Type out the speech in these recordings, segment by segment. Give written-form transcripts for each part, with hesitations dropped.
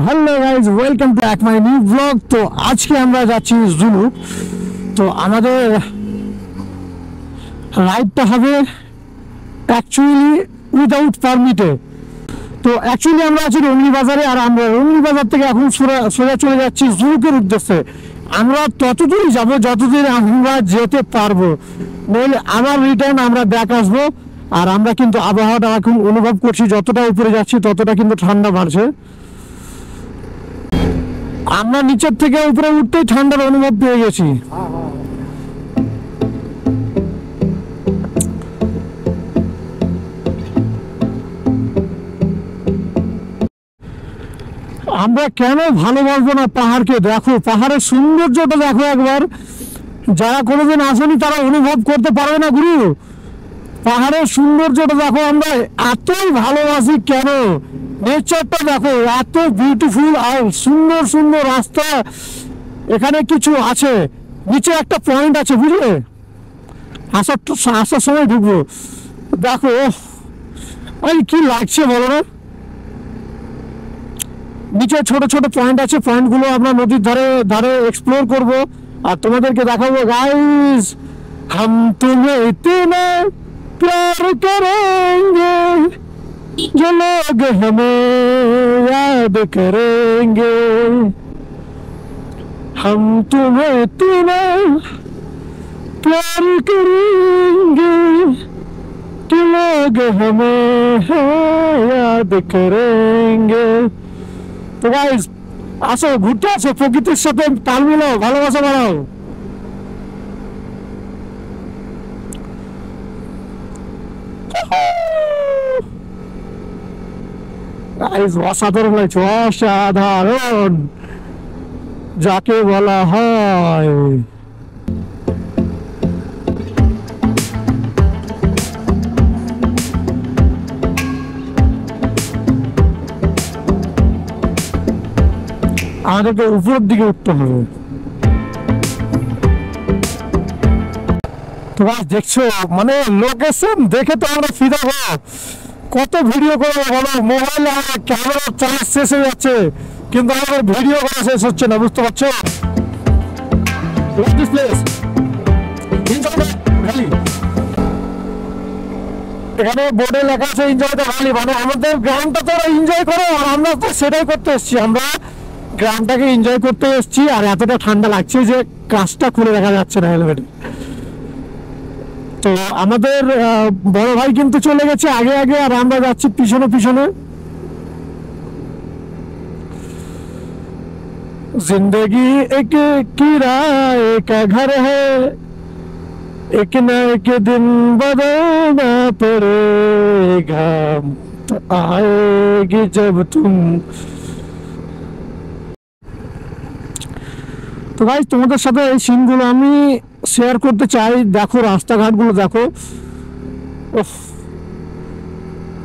Hello guys welcome back my new blog. तो आज के আমরা যাচ্ছি জুলুক। তো আমাদের রাইডটা হবে অ্যাকচুয়ালি উইদাউট পারমিটে। তো অ্যাকচুয়ালি আমরা আছি রমনি বাজারে, আর আমরা রমনি বাজার থেকে এখন সোজা চলে যাচ্ছি জুলুকের উদ্দেশ্যে। আমরা ততদূরই যাব যতদূর আমরা যেতে পারবো, নইলে আবার রিটার্ন আমরা ব্যাক আসবো। আর আমরা কিন্তু আবহাওয়াটা এখন অনুভব করছি, যতটা উপরে যাচ্ছি ততটা কিন্তু ঠান্ডা বাড়ছে। আমরা নিচের থেকে উপরে উঠতেই ঠান্ডার অনুভব পেয়ে গেছি। আমরা কেন ভালোবাসবো না পাহাড়কে? দেখো পাহাড়ের সৌন্দর্যটা দেখো একবার। যারা কোনোদিন আসেনি তারা অনুভব করতে পারবে না গুরু। পাহাড়ের সৌন্দর্যটা দেখো, আমরা এতই ভালোবাসি কেন? নেচারটা দেখো এত বিউটিফুল, আর সুন্দর সুন্দর রাস্তা। এখানে কিছু আছে, নিচে একটা পয়েন্ট আছে বুঝলে, আসার সময় ঢুকবো। দেখো এই কি লাগছে বলো না। নিচে ছোট ছোট পয়েন্ট আছে, পয়েন্টগুলো আমরা নদীর ধারে ধারে এক্সপ্লোর করব আর তোমাদেরকে দেখাবো। গাইস हम तुम्हें इतना प्यार करेंगे जो लोग हमें याद करेंगे, हम तुम्हें इतना प्यार करेंगे कि लोग हमें याद करेंगे। তো গাইস আসো, ঘুরতে আসো, প্রকৃতির সাথে তাল মিলাও, ভালোবাসা বাড়াও। গাইস অসাধারণ লাগছে, অসাধারণ যাকে বলা হয়। আমাদেরকে উপরের দিকে উঠতে হবে। তো গাইস দেখছো, মানে লোকেশন দেখে তো আমরা ফিদা হবো। কত ভিডিও করবো বলো, মোবাইলে ক্যামেরা চার্জ শেষ হয়ে যাচ্ছে, কিন্তু আমাদের ভিডিও করা শেষ হচ্ছে না, বুঝতে পারছো? এখানে বোর্ডে লেখা আছে এনজয় দ্য ভ্যালি, মানে আমাদের গ্রামটা তো এনজয় করো, আর আমরা তো সেটাই করতে এসেছি। আমরা গ্রামটাকে এনজয় করতে এসেছি, আর এতটা ঠান্ডা লাগছে যে কাজটা খুলে দেখা যাচ্ছে না হেলমেটে। তো আমাদের বড় ভাই কিন্তু চলে গেছে আগে আগে, আর আমরা যাচ্ছি পিছনে পিছনে। जिंदगी एक किराए का घर है, एक न एक दिन बदलना पड़ेगा, तो आएगी जब तुम। তো ভাই তোমাদের সাথে এই সিনগুলো আমি শেয়ার করতে চাই। দেখো রাস্তাঘাটগুলো দেখো,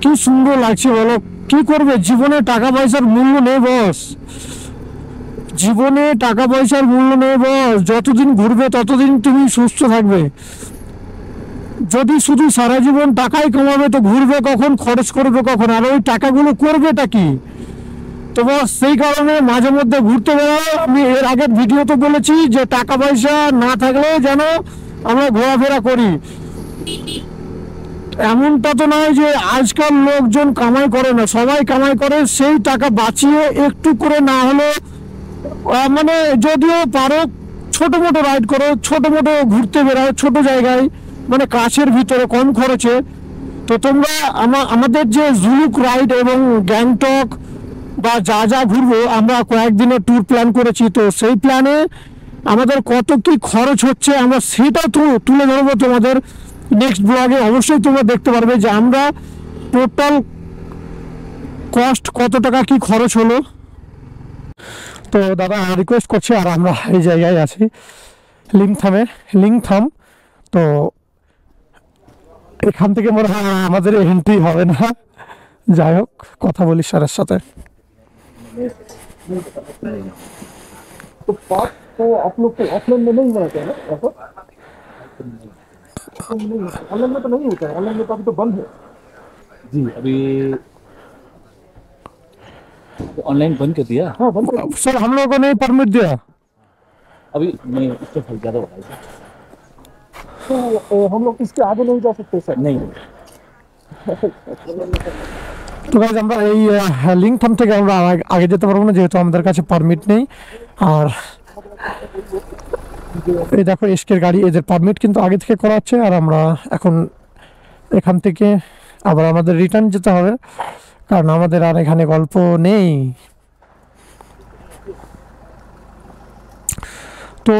কি সুন্দর লাগছে বলো। কি করবে, জীবনে টাকা পয়সার মূল্য নেই বস, জীবনে টাকা পয়সার মূল্য নেই বস। যতদিন ঘুরবে ততদিন তুমি সুস্থ থাকবে। যদি শুধু সারা জীবন টাকাই কমাবে তো ঘুরবে কখন, খরচ করবে কখন, আর ওই টাকাগুলো করবেটা কি? তো বস সেই কারণে মাঝে মধ্যে ঘুরতে বেরোয়। আমি এর আগের ভিডিওতে বলেছি যে টাকা পয়সা না থাকলে যেন আমরা ঘোরাফেরা করি। এমনটা তো নয় যে আজকাল লোকজন কামাই করে না, সবাই কামাই করে। সেই টাকা বাঁচিয়ে একটু করে না হলে, মানে যদিও পারো ছোট মোটো রাইড করো, ছোট মোটো ঘুরতে বেরোও ছোট জায়গায়, মানে কাছের ভিতরে কম খরচে। তো তোমরা আমাদের যে জুলুক রাইড এবং গ্যাংটক বা যা যা ঘুরবো, আমরা কয়েকদিনের ট্যুর প্ল্যান করেছি। তো সেই প্ল্যানে আমাদের কত কি খরচ হচ্ছে আমরা সেটা তো তুলে ধরবো তোমাদের নেক্সট ব্লগে। অবশ্যই তোমরা দেখতে পারবে যে আমরা টোটাল কস্ট কত টাকা কি খরচ হলো। তো দাদা রিকোয়েস্ট করছি, আর আমরা এই জায়গায় আছি লিংথাম। তো এখান থেকে মনে হয় আমাদের এন্ট্রি হবে না। যাই হোক, কথা বলি স্যারের সাথে। तो आप लोग को ऑफलाइन में नहीं रहते हैं ऐसा? ऑनलाइन में तो नहीं होता है, ऑनलाइन में तो अभी तो बंद है जी। अभी ऑनलाइन बंद कर दिया। हाँ बंद कर। सर हम लोगों को नहीं परमिट दिया अभी नहीं, उससे ज़्यादा बढ़ा है। तो हम लोग इसके आगे नहीं जा सकते सर। नहीं তো গাইজ আমরা এই লিংকথাম থেকে আমরা আগে যেতে পারবো না, যেহেতু আমাদের কাছে পারমিট নেই। আর এই দেখো এসকের গাড়ি, এদের পারমিট কিন্তু আগে থেকে করা আছে। আর আমরা এখন এখান থেকে আবার আমাদের রিটার্ন যেতে হবে, কারণ আমাদের আর এখানে গল্প নেই। তো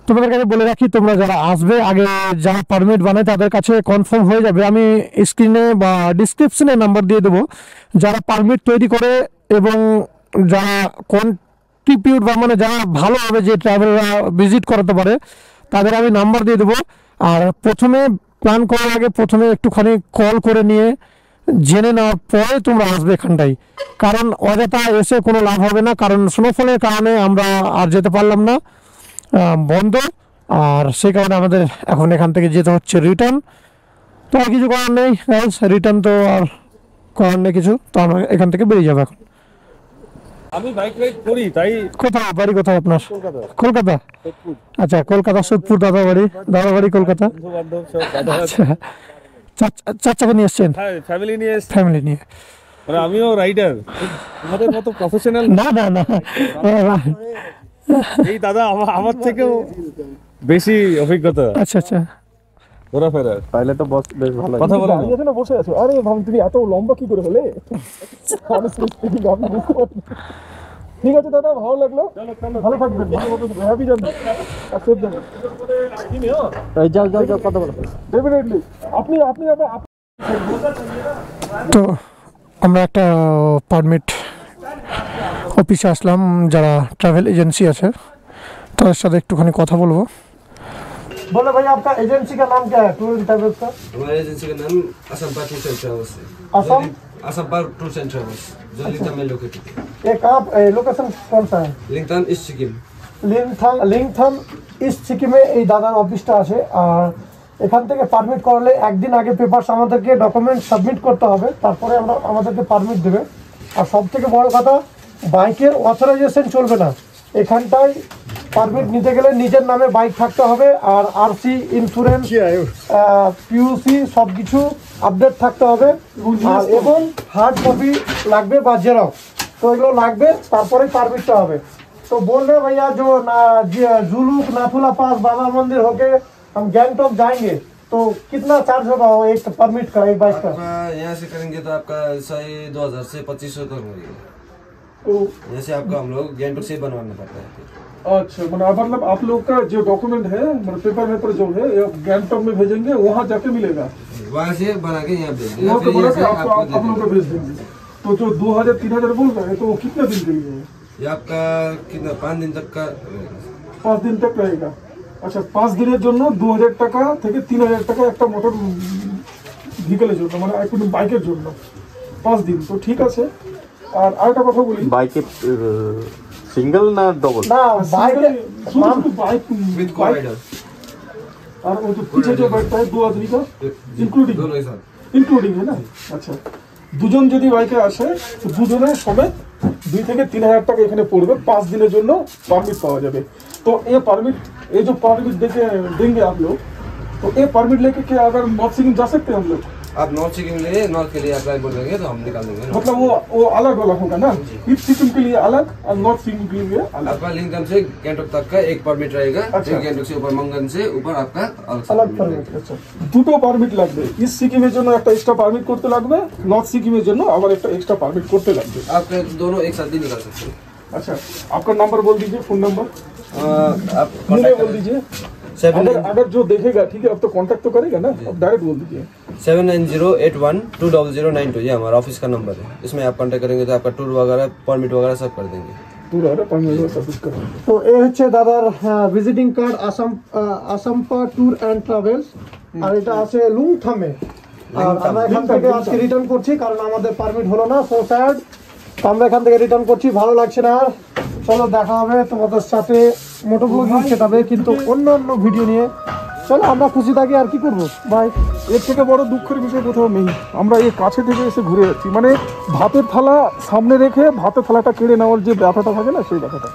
তোমাদের কাছে বলে রাখি, তোমরা যারা আসবে আগে যারা পারমিট বানায় তাদের কাছে কনফার্ম হয়ে যাবে। আমি স্ক্রিনে বা ডিসক্রিপশনে নাম্বার দিয়ে দেবো, যারা পারমিট তৈরি করে এবং যারা কন্ট্রিবিউট বা মানে যারা ভালোভাবে যে ট্রাভেলরা ভিজিট করাতে পারে তাদের আমি নাম্বার দিয়ে দেবো। আর প্রথমে প্ল্যান করার আগে প্রথমে একটুখানি কল করে নিয়ে জেনে নেওয়ার পরে তোমরা আসবে এখানটায়, কারণ অযথা এসে কোনো লাভ হবে না। কারণ স্নোফলের কারণে আমরা আর যেতে পারলাম না, বন্ধ। আর সেই কারণে আমাদের এখন এখান থেকে যেতে হচ্ছে রিটার্ন। তো আর কিছু করার নেই, রিটার্ন তো আর করার নেই কিছু। তো আমরা এখান থেকে বেরিয়ে যাবো এখন। আমি বাইক রাইড করি তাই। কোথায় বাড়ি, কোথায় আপনার? কলকাতা। আচ্ছা কলকাতা সোদপুর দাদা বাড়ি কলকাতা। আচ্ছা চার চাকা নিয়ে এসছেন? হ্যাঁ ফ্যামিলি নিয়ে এসেছি। ফ্যামিলি নিয়ে? মানে আমিও রাইডার, আমাদের মতো প্রফেশনাল না না না, এই দাদা আমার থেকেও বেশি অভিজ্ঞতা। আচ্ছা আচ্ছা ঘোরাফেরার। তাহলে তো বস বেশ ভালো। কথা বলো না। এখানে বসে আছো। আরে ভাব তুমি এত লম্বা কি করে হলে? ঠিক আছে দাদা, ভালো লাগলো, ভালো থাকবেন, হ্যাপি জার্নি। যাও যাও যাও, কথা বলো। ডেফিনেটলি আপনি আপনি তো আমরা একটা পারমিট অফিসে আসলাম, যারা ট্রাভেল एजेंसी আছে তাদের সাথে একটুখানি কথা বলবো। बोलो भाई आपका एजेंसी का नाम क्या है? टूर एंड ट्रैवल्स का? हमारे एजेंसी का नाम असम टूर्स एंड ट्रैवल्स है। असम टूर्स एंड ट्रैवल्स जो लिंगथाम में लोकेटेड है। ये कहाँ लोकेशन कौन सा है? लिंगथाम ईस्ट सिक्किम। লিংথাম ইস্ট সিকিমে এই দাদার অফিসটা আছে। আর এখান থেকে পারমিট করালে একদিন আগে পেপারস আমাদেরকে ডকুমেন্ট সাবমিট করতে হবে, তারপরে আমরা আমাদেরকে পারমিট দেবে। আর সব থেকে বড় কথা, বাইকের অথরাইজেশন চলবে না এখানটায়। পারমিট নিতে গেলে নিজের নামে বাইক থাকতে হবে, আর আরসি, ইন্স্যুরেন্স, পিইউসি সব কিছু আপডেট থাকতে হবে। আর এবং হার্ড কপি লাগবে বা জেরক্স, তো এগুলো লাগবে, তারপরে পারমিটটা হবে। तो बोल रहे भैया जो जुलूक नाथुला पास बाबा मंदिर होके हम गैंगटॉक जाएंगे, तो कितना चार्ज होगा वो एक परमिट का, एक बाइक का? यहाँ से करेंगे तो आपका 2000 से 2500 तक लगेगा। तो जैसे आपका हम लोग गैंगटॉक से बनवाना पड़ता है। अच्छा, मतलब आप लोग का जो डॉक्यूमेंट है, मतलब पेपर जो है गैंगटॉक में भेजेंगे, वहाँ जाके मिलेगा? वहाँ से बना के यहाँ भेज वहाँ पे बना के आप लोग को भेज देंगे। तो जो 2000-3000 बोल रहे हैं, तो वो कितने दिन के लिए है? ये आपका कितना 5 दिन तक का 5 दिन तक रहेगा। আচ্ছা 5 দিনের জন্য 2000 টাকা থেকে 3000 টাকা একটা মোটর ভেহিকলের জন্য, মানে কোনো বাইকের জন্য 5 দিন। তো ঠিক আছে। আর আরেকটা কথা বলি, বাইকে সিঙ্গেল না ডবল? না বাইকে শুধু বাইক विद को-राइडर। और वो जो पीछे जो बैठता है 2 आदमी का इंक्लूडिंग, दोनों के साथ इंक्लूडिंग है ना? আচ্ছা দুজন যদি বাইকে আসে তো দুজনের সমেত 2 থেকে 3000 টাকা এখানে পড়বে। 5 দিনের জন্য পারমিট পাওয়া যাবে। तो ये परमिट, ये जो परमिट देंगे आप लोग, तो ये परमिट लेके क्या अगर नॉर्थ सिक्किम जा सकते हैं हम लोग? आप नॉर्थ सिक्किम लिए नॉर्थ के लिए अप्लाई बोल देंगे तो हम निकाल देंगे। मतलब वो अलग वाला होगा ना? ईस्ट सिक्किम के लिए अलग और नॉर्थ सिक्किम के लिए अलग। आपका लिंगथाम से गैंगटॉक तक का एक परमिट रहेगा। अच्छा। गैंगटॉक से ऊपर मंगन से ऊपर आपका अलग permit परमिट। रहेगा। আচ্ছা দুটো পারমিট লাগবে। ইস্ট সিকিমের জন্য একটা এক্সট্রা পারমিট করতে লাগবে, নর্থ সিকিমের জন্য আবার একটা এক্সট্রা পারমিট করতে লাগবে। आपका दोनों एक साथ भी निकाल सकते हैं। अच्छा आपका नंबर बोल दीजिए, फोन नंबर आप मुझे कॉन्टैक्ट बोल दीजिए। 7 अगर जो देखेगा ठीक है, अब तो कांटेक्ट तो करेगा ना, अब डायरेक्ट बोल दीजिए। 7908120092 ये हमारा ऑफिस का नंबर है। इसमें आप कांटेक्ट करेंगे तो आपका टूर वगैरह परमिट वगैरह सब कर देंगे। पूरा है परमिट सब कुछ करेंगे। তো এই হচ্ছে দাদার ভিজিটিং কার্ড আসামপা ট্যুর অ্যান্ড ট্রাভেলস। আর এটা আছে লুংথামে। আর আমরা এখান থেকে আজকে রিটার্ন করছি, কারণ আমাদের পারমিট হলো না। So sad. তো আমরা এখান থেকে রিটার্ন করছি, ভালো লাগছে না আর। চলো দেখা হবে তোমাদের সাথে মোটো ব্লগিং সেটাবে, কিন্তু অন্য ভিডিও নিয়ে। চলো আমরা খুশি থাকি, আর কি করবো। বাই। এর থেকে বড় দুঃখের বিষয় কোথাও নেই। আমরা এই কাছে থেকে এসে ঘুরে যাচ্ছি, মানে ভাতের থালা সামনে রেখে ভাতের থালাটা কেড়ে নেওয়ার যে ব্যথাটা থাকে না, সেই ব্যথাটা।